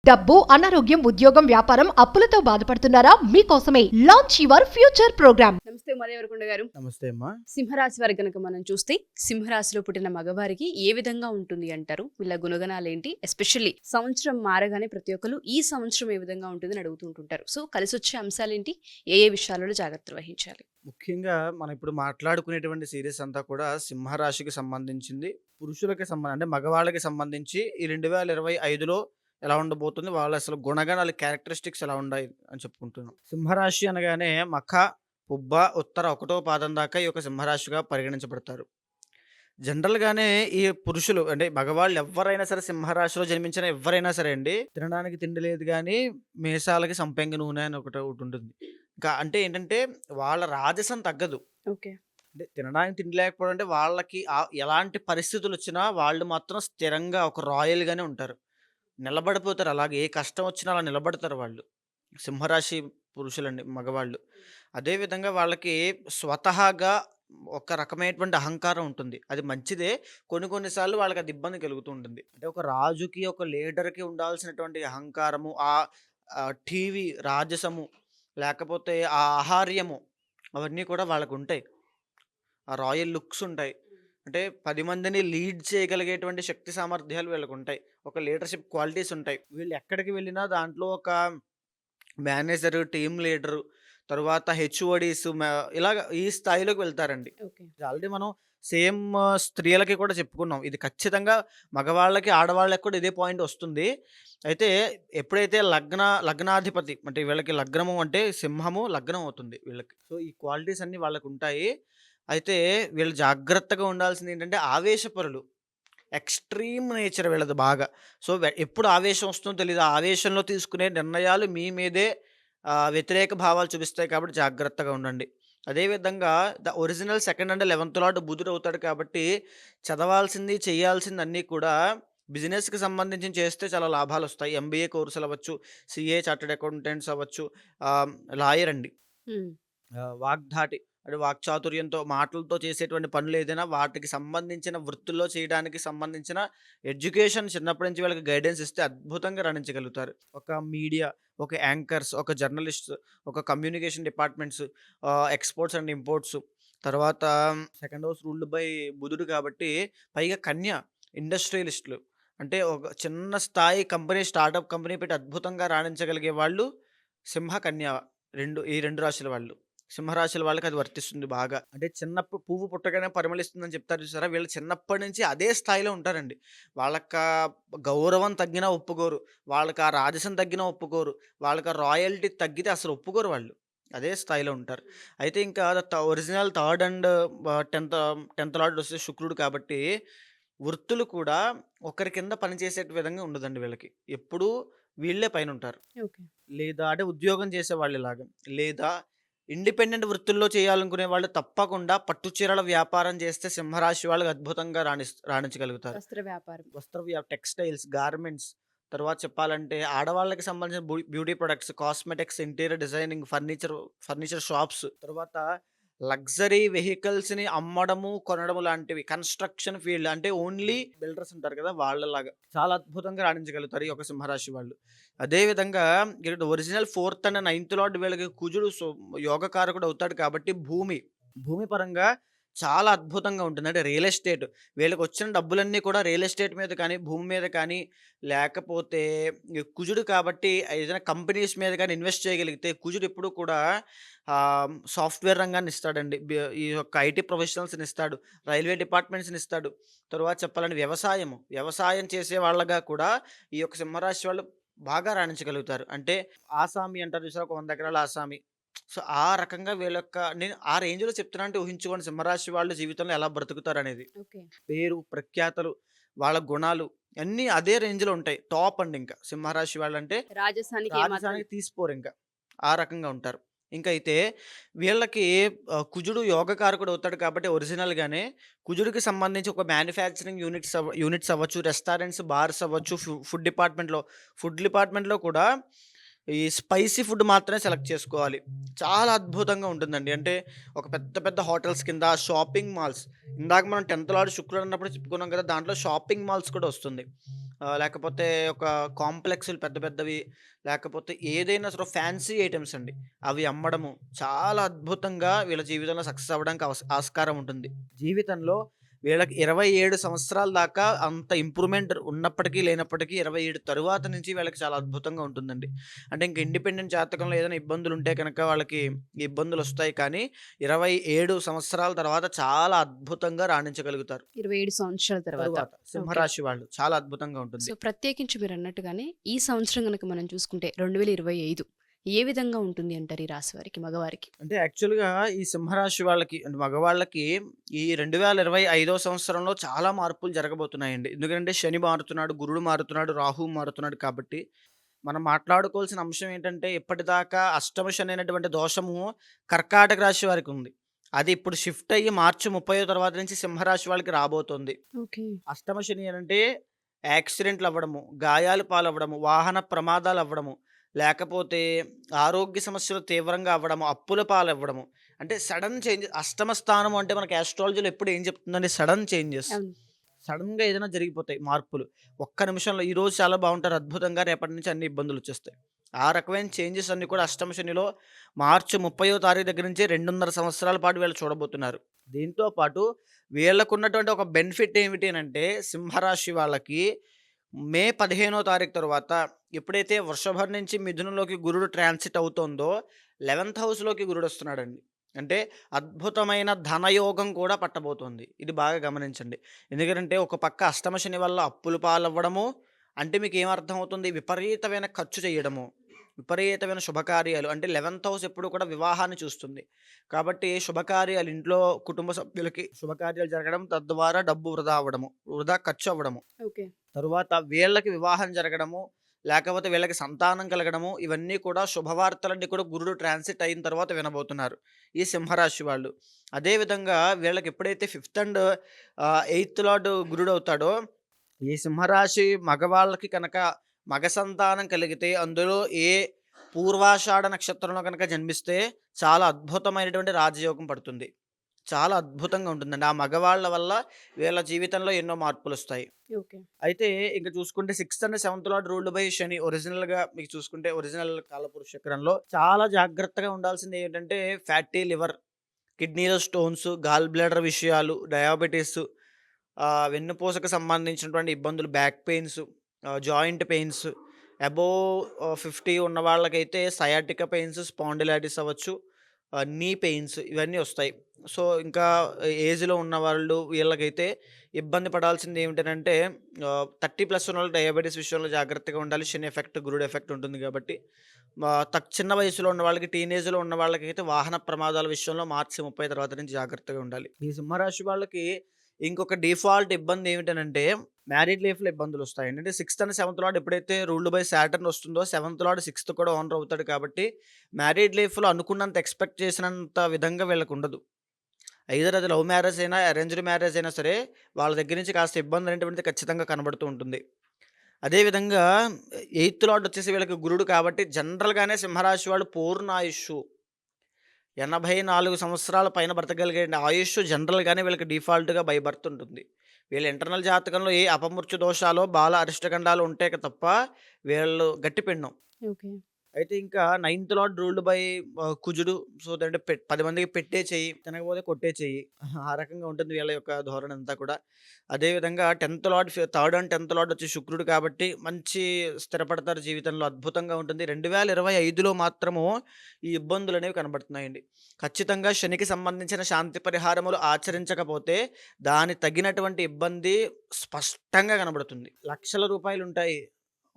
డబ్బు, అనారోగ్యం, ఉద్యోగం, వ్యాపారం, అప్పులతో బాధపడుతున్నారా? మీకోసమే లాంచ్ యువర్ ఫ్యూచర్ ప్రోగ్రామ్. నమస్తే మలయవరకొండ గారు. నమస్తే అమ్మా. సింహరాశి వారి కనుక మనం చూస్తే సింహరాశిలో పుట్టిన మగవారికి ఏ విధంగా ఉంటుంది అంటారు? వీళ్ళ గుణగణాలు ఏంటి? ఎస్పెషల్లీ సంవత్సరం మారగానే ప్రతి ఒక్కరు ఈ సంవత్సరం ఏ విధంగా ఉంటుందని అడుగుతుంటుంటారు. సో కలిసి వచ్చే అంశాలు ఏంటి? ఏ ఏ విషయాలలో జాగ్రత్తలు వహించాలి? ముఖ్యంగా మనం ఇప్పుడు మాట్లాడుకునేటువంటి సిరీస్ అంతా కూడా సింహరాశికి సంబంధించింది. పురుషులకి అంటే మగవాళ్ళకి సంబంధించి ఈ 2025లో ఎలా ఉండబోతుంది, వాళ్ళ అసలు గుణగణాలు, క్యారెక్టరిస్టిక్స్ ఎలా ఉన్నాయి అని చెప్పుకుంటున్నాం. సింహరాశి అనగానే మఖ, పుబ్బ, ఉత్తర 1వ పాదం దాకా ఈ యొక్క సింహరాశిగా పరిగణించబడతారు. జనరల్గానే ఈ పురుషులు అంటే మగవాళ్ళు ఎవరైనా సరే, సింహరాశిలో జన్మించిన ఎవరైనా సరే అండి, తినడానికి తిండి లేదు కానీ మీసాలకి సంపెంగ నూనె అని ఒకటి ఉంటుంది. ఇంకా అంటే ఏంటంటే వాళ్ళ రాజసం తగ్గదు. ఓకే. అంటే తినడానికి తిండి లేకపోవడం అంటే వాళ్ళకి ఎలాంటి పరిస్థితులు వచ్చినా వాళ్ళు మాత్రం స్థిరంగా ఒక రాయల్గానే ఉంటారు, నిలబడిపోతారు. అలాగే ఏ కష్టం వచ్చినా అలా నిలబడతారు వాళ్ళు. సింహరాశి పురుషులండి, మగవాళ్ళు. అదేవిధంగా వాళ్ళకి స్వతహాగా ఒక రకమైనటువంటి అహంకారం ఉంటుంది. అది మంచిదే. కొన్ని సార్లు వాళ్ళకి అది ఇబ్బంది కలుగుతూ ఉంటుంది. అంటే ఒక రాజుకి, ఒక లీడర్కి ఉండాల్సినటువంటి అహంకారము, టీవీ రాజసము, లేకపోతే ఆ ఆహార్యము, అవన్నీ కూడా వాళ్ళకు ఉంటాయి. ఆ రాయల్ లుక్స్ ఉంటాయి. అంటే 10 మందిని లీడ్ చేయగలిగేటువంటి శక్తి సామర్థ్యాలు వీళ్ళకుంటాయి. ఒక లీడర్‌షిప్ క్వాలిటీస్ ఉంటాయి. వీళ్ళు ఎక్కడికి వెళ్ళినా దాంట్లో ఒక మేనేజరు, టీమ్ లీడరు, తరువాత హెచ్ఓడీస్ ఇలాగ ఈ స్థాయిలోకి వెళ్తారండి. ఓకే. ఇది ఆల్రెడీ మనం సేమ్ స్త్రీలకి కూడా చెప్పుకున్నాం. ఇది ఖచ్చితంగా మగవాళ్ళకి, ఆడవాళ్ళకి కూడా ఇదే పాయింట్ వస్తుంది. అయితే ఎప్పుడైతే లగ్నాధిపతి అంటే వీళ్ళకి లగ్నము అంటే సింహము లగ్నం అవుతుంది వీళ్ళకి. సో, ఈ క్వాలిటీస్ అన్నీ వాళ్ళకుంటాయి. అయితే వీళ్ళు జాగ్రత్తగా ఉండాల్సింది ఏంటంటే ఆవేశపరులు. ఎక్స్‌ట్రీమ్ నేచర్ వీళ్ళది బాగా. సో, ఎప్పుడు ఆవేశం వస్తుందో తెలీదు. ఆ ఆవేశంలో తీసుకునే నిర్ణయాలు మీ మీదే వ్యతిరేక భావాలు చూపిస్తాయి కాబట్టి జాగ్రత్తగా ఉండండి. అదేవిధంగా ఒరిజినల్ సెకండ్ అండ్ 11థ్ లార్డ్ బుధుడు అవుతాడు కాబట్టి చదవాల్సింది, చేయాల్సింది అన్నీ కూడా బిజినెస్‌కి సంబంధించి చేస్తే చాలా లాభాలొస్తాయి. ఎంబీఏ కోర్సులు అవ్వచ్చు, సీఏ, చార్టర్డ్ అకౌంటెంట్స్ అవ్వచ్చు, లాయర్ అండి. హ్మ్. వాగ్ధాటి అంటే వాక్చాతుర్యంతో, మాటలతో చేసేటువంటి పనులు ఏదైనా వాటికి సంబంధించిన వృత్తుల్లో చేయడానికి సంబంధించిన ఎడ్యుకేషన్ చిన్నప్పటి నుంచి వీళ్ళకి గైడెన్స్ ఇస్తే అద్భుతంగా రాణించగలుగుతారు. ఒక మీడియా, ఒక యాంకర్స్, ఒక జర్నలిస్ట్స్, ఒక communication departments, exports and imports, తర్వాత సెకండ్ హౌస్ రూల్డ్ బై బుధుడు కాబట్టి పైగా కన్య, ఇండస్ట్రియలిస్టులు, అంటే ఒక చిన్న స్థాయి కంపెనీ, స్టార్టప్ కంపెనీ పెట్టి అద్భుతంగా రాణించగలిగే వాళ్ళు సింహ, కన్య, ఈ 2 రాశుల వాళ్ళు. సింహరాశుల వాళ్ళకి అది వర్తిస్తుంది బాగా. అంటే చిన్నప్పుడు పువ్వు పుట్టగానే పరిమళిస్తుందని చెప్తారు చూసారా? వీళ్ళు చిన్నప్పటి నుంచి అదే స్థాయిలో ఉంటారండి. వాళ్ళకా గౌరవం తగ్గినా ఒప్పుకోరు. వాళ్ళకా రాజసం తగ్గినా ఒప్పుకోరు. వాళ్ళకా రాయల్టీ తగ్గితే అసలు ఒప్పుకోరు వాళ్ళు. అదే స్థాయిలో ఉంటారు. అయితే ఇంకా ఒరిజినల్ థర్డ్ అండ్ 10థ్ లార్డ్ వస్తే శుక్రుడు కాబట్టి వృత్తులు కూడా ఒకరి కింద పనిచేసే విధంగా ఉండదండి వీళ్ళకి. ఎప్పుడూ వీళ్ళే పైనుంటారు. ఓకే. లేదా అంటే ఉద్యోగం చేసేవాళ్ళిలాగా. లేదా ఇండిపెండెంట్ వృత్తుల్లో చేయాలనుకునే వాళ్ళు తప్పకుండా పట్టు చీరల వ్యాపారం చేస్తే సింహరాశి వాళ్ళు అద్భుతంగా రాణించగలుగుతారు. వస్త్ర వ్యాపారం. టెక్స్‌టైల్స్, గార్మెంట్స్, తర్వాత చెప్పాలంటే ఆడవాళ్ళకి సంబంధించిన beauty products, cosmetics, interior designing, furniture shops, తర్వాత లగ్జరీ వెహికల్స్‌ని అమ్మడము, కొనడము లాంటివి. కన్‌స్ట్రక్షన్ ఫీల్డ్ అంటే ఓన్లీ బిల్డర్స్ ఉంటారు కదా! వాళ్ళలాగా చాలా అద్భుతంగా రాణించగలుగుతారు ఈ యొక్క సింహరాశి వాళ్ళు. అదే విధంగా ఇక్కడ ఒరిజినల్ 4థ్ అండ్ 9థ్ లార్డ్ వీళ్ళకి కుజుడు యోగకారకుడు అవుతాడు కాబట్టి భూమి పరంగా చాలా అద్భుతంగా ఉంటుంది. అంటే రియల్ ఎస్టేట్, వీళ్ళకొచ్చిన డబ్బులన్నీ కూడా రియల్ ఎస్టేట్ మీద కానీ, భూమి మీద కానీ, లేకపోతే ఈ కుజుడు కాబట్టి ఏదైనా కంపెనీస్ మీద కానీ ఇన్వెస్ట్ చేయగలిగితే కుజుడు ఎప్పుడూ కూడా సాఫ్ట్‌వేర్ రంగాన్ని ఇస్తాడండి. ఈ యొక్క ఐటీ ప్రొఫెషనల్స్‌ని ఇస్తాడు. రైల్వే డిపార్ట్మెంట్స్‌ని ఇస్తాడు. తరువాత చెప్పాలంటే వ్యవసాయం చేసే వాళ్ళగా కూడా ఈ యొక్క సింహరాశి వాళ్ళు బాగా రాణించగలుగుతారు. అంటే ఆసామి అంటారు చూసారా? ఒక 100 ఎకరాల ఆసామి. సో, ఆ రకంగా వీళ్ళ యొక్క నేను ఆ రేంజ్‌లో చెప్తున్నా అంటే ఊహించుకోండి సింహరాశి వాళ్ళు జీవితంలో ఎలా బ్రతుకుతారనేది. ఓకే. పేరు, ప్రఖ్యాతలు, వాళ్ళ గుణాలు అన్నీ అదే రేంజ్‌లో ఉంటాయి. టాప్ అండి ఇంకా. సింహరాశి వాళ్ళంటే రాజస్థానికి ఏమాత్రం రాజధానికి తీసిపోరింక. ఆ రకంగా ఉంటారు. ఇంకైతే వీళ్ళకి కుజుడు యోగకారకుడు అవుతాడు కాబట్టి ఒరిజినల్‌గానే కుజుడికి సంబంధించి ఒక మ్యానుఫ్యాక్చరింగ్ యూనిట్స్ అవ్వచ్చు, రెస్టారెంట్స్, బార్స్ అవ్వచ్చు, ఫుడ్ డిపార్ట్మెంట్‌లో కూడా ఈ స్పైసీ ఫుడ్ మాత్రమే సెలెక్ట్ చేసుకోవాలి. చాలా అద్భుతంగా ఉంటుందండి. అంటే ఒక పెద్ద పెద్ద హోటల్స్ కింద షాపింగ్ మాల్స్, ఇందాక మనం 10థ్ లార్డ్ శుక్రుడు అన్నప్పుడు చెప్పుకున్నాం కదా! దాంట్లో షాపింగ్ మాల్స్ కూడా వస్తుంది. లేకపోతే ఒక కాంప్లెక్స్‌లు పెద్ద పెద్దవి, లేకపోతే ఏదైనా సరే ఫ్యాన్సీ ఐటెమ్స్ అండి. అవి అమ్మడము చాలా అద్భుతంగా వీళ్ళ జీవితంలో సక్సెస్ అవ్వడానికి ఆస్కారం ఉంటుంది. జీవితంలో వీళ్ళకి 27 సంవత్సరాల దాకా అంత ఇంప్రూవ్‌మెంట్ ఉన్నప్పటికీ, లేనప్పటికీ 27 తరువాత నుంచి వీళ్ళకి చాలా అద్భుతంగా ఉంటుందండి. అంటే ఇంక ఇండిపెండెంట్ జాతకంలో ఏదైనా ఇబ్బందులుంటే కనుక వాళ్ళకి ఇబ్బందులొస్తాయి కానీ, 27 సంవత్సరాల తర్వాత చాలా అద్భుతంగా రాణించగలుగుతారు. 27 సంవత్సరాల తర్వాత. తరువాత ఓకే. సింహరాశి వాళ్ళు చాలా అద్భుతంగా ఉంటుంది. సో, ప్రత్యేకించి మీరన్నట్టుగానే ఈ సంవత్సరం గనక మనం చూసుకుంటే 2025 ఏ విధంగా ఉంటుంది అంటారు ఈ రాశి వారికి, మగవారికి? అంటే యాక్చువల్‌గా ఈ సింహరాశి వాళ్ళకి అంటే మగవాళ్ళకి ఈ 2025వ సంవత్సరంలో చాలా మార్పులు జరగబోతున్నాయండి. ఎందుకంటే శని మారుతున్నాడు, గురుడు మారుతున్నాడు, రాహువు మారుతున్నాడు కాబట్టి మనం మాట్లాడుకోవాల్సిన అంశం ఏంటంటే ఇప్పటిదాకా అష్టమ శని అనేటువంటి దోషము కర్కాటక రాశి వారికి ఉంది. అది ఇప్పుడు షిఫ్ట్ అయ్యి మార్చి 30 తర్వాత నుంచి సింహరాశి వాళ్ళకి రాబోతుంది. ఓకే. అష్టమ శని అనంటే యాక్సిడెంట్లు అవ్వడము, గాయాలు పాలవ్వడము, వాహన ప్రమాదాలు అవ్వడము, లేకపోతే ఆరోగ్య సమస్యలు తీవ్రంగా అవ్వడము, అప్పుల పాలవ్వడము. అంటే సడన్ చేంజెస్ అష్టమ స్థానం అంటే మనకి ఆస్ట్రాలజీలో ఎప్పుడు ఏం చెప్తుందంటే సడన్ చేంజెస్. అవును. సడన్‌గా ఏదైనా జరిగిపోతాయి మార్పులు. ఒక్క నిమిషంలో ఈరోజు చాలా బాగుంటారు అద్భుతంగా రేపటి నుంచి అన్ని ఇబ్బందులొచ్చేస్తాయి. ఆ రకమైన చేంజెస్ అన్నీ కూడా అష్టమ శనిలో మార్చి 30వ తారీఖు దగ్గర నుంచి 2.5 సంవత్సరాల పాటు వీళ్ళు చూడబోతున్నారు. దీంతో పాటు వీళ్ళకున్నటువంటి ఒక బెనిఫిట్ ఏమిటి అనంటే సింహరాశి వాళ్ళకి మే 15వ తారీఖు తరువాత ఎప్పుడైతే వృషభం నుంచి మిథునంలోకి గురుడు ట్రాన్సిట్ అవుతోందో 11థ్ హౌస్‌లోకి గురుడొస్తున్నాడండి. అంటే అద్భుతమైన ధనయోగం కూడా పట్టబోతోంది. ఇది బాగా గమనించండి. ఎందుకంటే ఒక పక్క అష్టమ శని వల్ల అప్పులు పాలవ్వడము, అంటే మీకేమర్థం అవుతుంది? విపరీతమైన ఖర్చు చేయడము, విపరీతమైన శుభకార్యాలు అంటే 11థ్ హౌస్ ఎప్పుడు కూడా వివాహాన్ని చూస్తుంది. కాబట్టి శుభకార్యాలు ఇంట్లో కుటుంబ సభ్యులకి శుభకార్యాలు జరగడం, తద్వారా డబ్బు వృధా అవ్వడము, వృధా ఖర్చు అవ్వడము. ఓకే. తరువాత వీళ్ళకి వివాహం జరగడము, లేకపోతే వీళ్ళకి సంతానం కలగడము, ఇవన్నీ కూడా శుభవార్తలన్నీ కూడా గురుడు ట్రాన్సిట్ అయిన తర్వాత వినబోతున్నారు ఈ సింహరాశి వాళ్ళు. అదేవిధంగా వీళ్ళకి ఎప్పుడైతే ఫిఫ్త్ అండ్ 8థ్ లార్డ్ గురుడు అవుతాడో, ఈ సింహరాశి మగవాళ్ళకి కనుక మగ సంతానం కలిగితే అందులో ఏ పూర్వాషాఢ నక్షత్రంలో కనుక జన్మిస్తే చాలా అద్భుతమైనటువంటి రాజయోగం పడుతుంది. చాలా అద్భుతంగా ఉంటుందండి. ఆ మగవాళ్ళ వల్ల వీళ్ళ జీవితంలో ఎన్నో మార్పులొస్తాయి. ఓకే. అయితే ఇంక చూసుకుంటే 6థ్ అండ్ 7థ్ లార్డ్ రూల్డ్ బై శని. ఒరిజినల్‌గా మీకు చూసుకుంటే ఒరిజినల్ కాలపురుష చక్రంలో చాలా జాగ్రత్తగా ఉండాల్సింది ఏంటంటే ఫ్యాటీ లివర్, కిడ్నీలో స్టోన్స్, గాల్ బ్లాడర్ విషయాలు, డయాబెటిస్, వెన్నుపూసకు సంబంధించినటువంటి ఇబ్బందులు, back pains, joint pains, above 50 ఉన్న వాళ్ళకైతే సయాటికా పెయిన్స్, స్పాండిలైటిస్ అవ్వచ్చు, నీ పెయిన్స్ ఇవన్నీ వస్తాయి. సో, ఇంకా ఏజ్‌లో ఉన్నవాళ్ళు వీళ్ళకైతే ఇబ్బంది పడాల్సింది ఏమిటనంటే 30+ ఉన్నోళ్ళు డయాబెటిస్ విషయంలో జాగ్రత్తగా ఉండాలి. శని ఎఫెక్ట్, గురుడు ఎఫెక్ట్ ఉంటుంది కాబట్టి. చిన్న వయసులో ఉన్న వాళ్ళకి, టీనేజ్‌లో ఉన్న వాళ్ళకైతే వాహన ప్రమాదాల విషయంలో మార్చి 30 తర్వాత నుంచి జాగ్రత్తగా ఉండాలి. ఈ సింహరాశి వాళ్ళకి ఇంకొక డిఫాల్ట్ ఇబ్బంది ఏమిటనంటే మ్యారీడ్ లైఫ్‌లో ఇబ్బందులొస్తాయండి. అంటే 6థ్ అండ్ 7థ్ లార్డ్ ఎప్పుడైతే రూల్డ్ బై సాటర్న్ వస్తుందో 7థ్ లార్డ్ 6థ్ కూడా ఓనర్ అవుతాడు కాబట్టి మ్యారీడ్ లైఫ్‌లో అనుకున్నంత ఎక్స్‌పెక్ట్ చేసినంత విధంగా వీళ్ళకుండదు. ఐదర్ అది లవ్ మ్యారేజ్ అయినా, అరేంజ్డ్ మ్యారేజ్ అయినా సరే వాళ్ళ దగ్గర నుంచి కాస్త ఇబ్బంది అనేటువంటిది ఖచ్చితంగా కనబడుతూ ఉంటుంది. అదేవిధంగా 8థ్ లార్డ్ వచ్చేసి వీళ్ళకి గురుడు కాబట్టి జనరల్‌గానే సింహరాశి వాళ్ళు పూర్ణాయుష్షు 84 సంవత్సరాల పైన బ్రతకగలిగే ఆయుష్ జనరల్‌గానే వీళ్ళకి డిఫాల్ట్‌గా బై బర్త్ ఉంటుంది. వీళ్ళ ఇంటర్నల్ జాతకంలో ఏ అపమృత్యు దోషాలో, బాల అరిష్టగండాలు ఉంటే తప్ప వీళ్ళు గట్టి పిండం. ఓకే. అయితే ఇంకా 9థ్ లార్డ్ రూల్డ్ బై కుజుడు. సో, అంటే 10 మందికి పెట్టే చెయ్యి, తినకపోతే కొట్టే చెయ్యి. ఆ రకంగా ఉంటుంది వీళ్ళ యొక్క ధోరణి అంతా కూడా. అదేవిధంగా 10థ్ లార్డ్ 3rd అండ్ 10థ్ లార్డ్ వచ్చి శుక్రుడు కాబట్టి మంచి స్థిరపడతారు జీవితంలో, అద్భుతంగా ఉంటుంది. 2025లో మాత్రము ఈ ఇబ్బందులనేవి కనబడుతున్నాయండి. ఖచ్చితంగా శనికి సంబంధించిన శాంతి పరిహారములు ఆచరించకపోతే దాని తగినటువంటి ఇబ్బంది స్పష్టంగా కనబడుతుంది. లక్షల రూపాయలుంటాయి,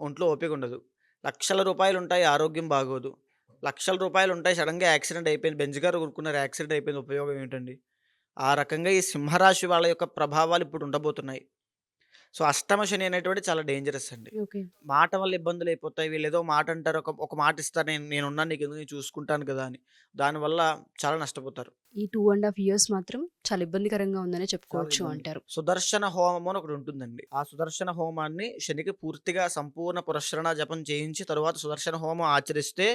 ఒంట్లో ఓపిక ఉండదు. లక్షల రూపాయలుంటాయి, ఆరోగ్యం బాగోదు. లక్షల రూపాయలుంటాయి, సడెన్‌గా యాక్సిడెంట్ అయిపోయింది. బెంజ్ కారు కొనుక్కున్నారు, యాక్సిడెంట్ అయిపోయింది. ఉపయోగం ఏంటండి? ఆ రకంగా ఈ సింహరాశి వాళ్ళ యొక్క ప్రభావాలు ఇప్పుడు ఉండబోతున్నాయి. సో, అష్టమ శని అనేటువంటిది చాలా డేంజరస్ అండి. ఓకే. మాట వల్ల ఇబ్బందులయిపోతాయి. వీళ్ళేదో మాట అంటారు. ఒక మాట ఇస్తారు. నేనున్నాను నీకెందుకు, నేను చూసుకుంటాను కదా అని. దానివల్ల చాలా నష్టపోతారు. ఈ 2½ ఇయర్స్ మాత్రం చాలా ఇబ్బందికరంగా ఉందనే చాలా చెప్పుకోవచ్చు ఇబ్బంది. అంటారు. సుదర్శన హోమం అని ఒకటి ఉంటుందండి. ఆ సుదర్శన హోమాన్ని శనికి పూర్తిగా సంపూర్ణ పురస్చరణ జపం చేయించి తరువాత సుదర్శన హోమం ఆచరిస్తే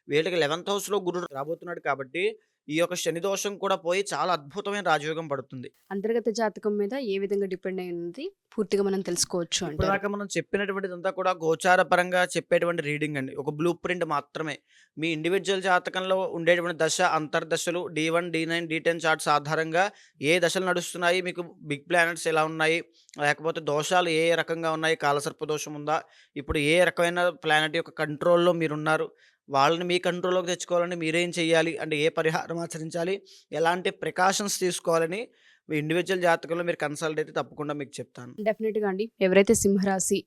వీళ్ళకి 11థ్ హౌస్‌లో గురుడు రాబోతున్నాడు కాబట్టి ఈ యొక్క శని దోషం కూడా పోయి చాలా అద్భుతమైన రాజయోగం పడుతుంది. అంతర్గత జాతకం మీద ఏ విధంగా డిపెండ్ అయి ఉంది పూర్తిగా మనం తెలుసుకోవచ్చు అంటారు. ఇప్పటిదాకా మనం చెప్పినటువంటిదంతా కూడా గోచార పరంగా చెప్పేటువంటి రీడింగ్ అండి. ఒక బ్లూ ప్రింట్ మాత్రమే. మీ ఇండివిడ్యువల్ జాతకంలో ఉండేటువంటి దశ, అంతర్దశలు D1, D9, D10 చార్ట్స్ ఆధారంగా ఏ దశలు నడుస్తున్నాయి, మీకు బిగ్ ప్లానెట్స్ ఎలా ఉన్నాయి, లేకపోతే దోషాలు ఏ ఏ రకంగా ఉన్నాయి, కాలసర్ప దోషం ఉందా, ఇప్పుడు ఏ రకమైన ప్లానెట్ యొక్క కంట్రోల్‌లో మీరున్నారు, వాళ్ళని మీ కంట్రోల్‌లోకి తెచ్చుకోవాలంటే మీరేం చేయాలి, అంటే ఏ పరిహారం ఆచరించాలి, ఎలాంటి ప్రికాషన్స్ తీసుకోవాలని మీ ఇండివిడ్యువల్ జాతకంలో మీరు కన్సల్ట్ అయితే తప్పకుండా మీకు చెప్తాను. డెఫినెట్గా అండి, ఎవరైతే సింహరాశి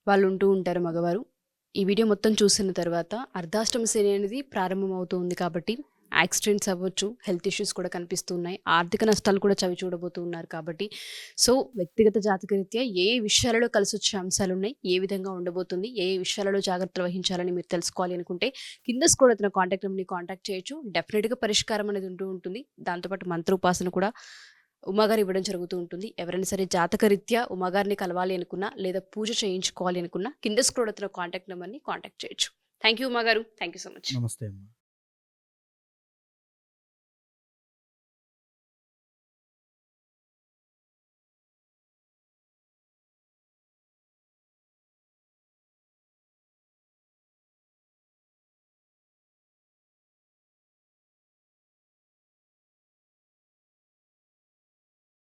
వాళ్ళు ఉంటూ ఉంటారో మగవారు, ఈ వీడియో మొత్తం చూసిన తర్వాత అర్ధాష్టమ శని అనేది ప్రారంభం అవుతూ ఉంది కాబట్టి యాక్సిడెంట్స్ అవ్వచ్చు, హెల్త్ ఇష్యూస్ కూడా కనిపిస్తున్నాయి, ఆర్థిక నష్టాలు కూడా చవి చూడబోతూ ఉన్నారు కాబట్టి సో వ్యక్తిగత జాతకరీత్యా ఏ విషయాలలో కలిసి వచ్చే అంశాలు ఉన్నాయి, ఏ విధంగా ఉండబోతుంది, ఏ విషయాలలో జాగ్రత్తలు వహించాలని మీరు తెలుసుకోవాలి అనుకుంటే కింద స్క్రోల్ అవుతున్న కాంటాక్ట్ నెంబర్ని కాంటాక్ట్ చేయొచ్చు. డెఫినెట్గా పరిష్కారం అనేది ఉంటూ ఉంటుంది. దాంతోపాటు మంత్రోపాసన కూడా ఉమాగారు ఇవ్వడం జరుగుతూ ఉంటుంది. ఎవరైనా సరే జాతకరీత్యా ఉమాగారిని కలవాలి అనుకున్నా లేదా పూజ చేయించుకోవాలి అనుకున్నా కింద స్క్రోల్ అవుతున్న కాంటాక్ట్ నెంబర్ని కాంటాక్ట్ చేయొచ్చు. థ్యాంక్ యూ ఉమాగారు, థ్యాంక్ యూ సో మచ్. నమస్తే అమ్మా.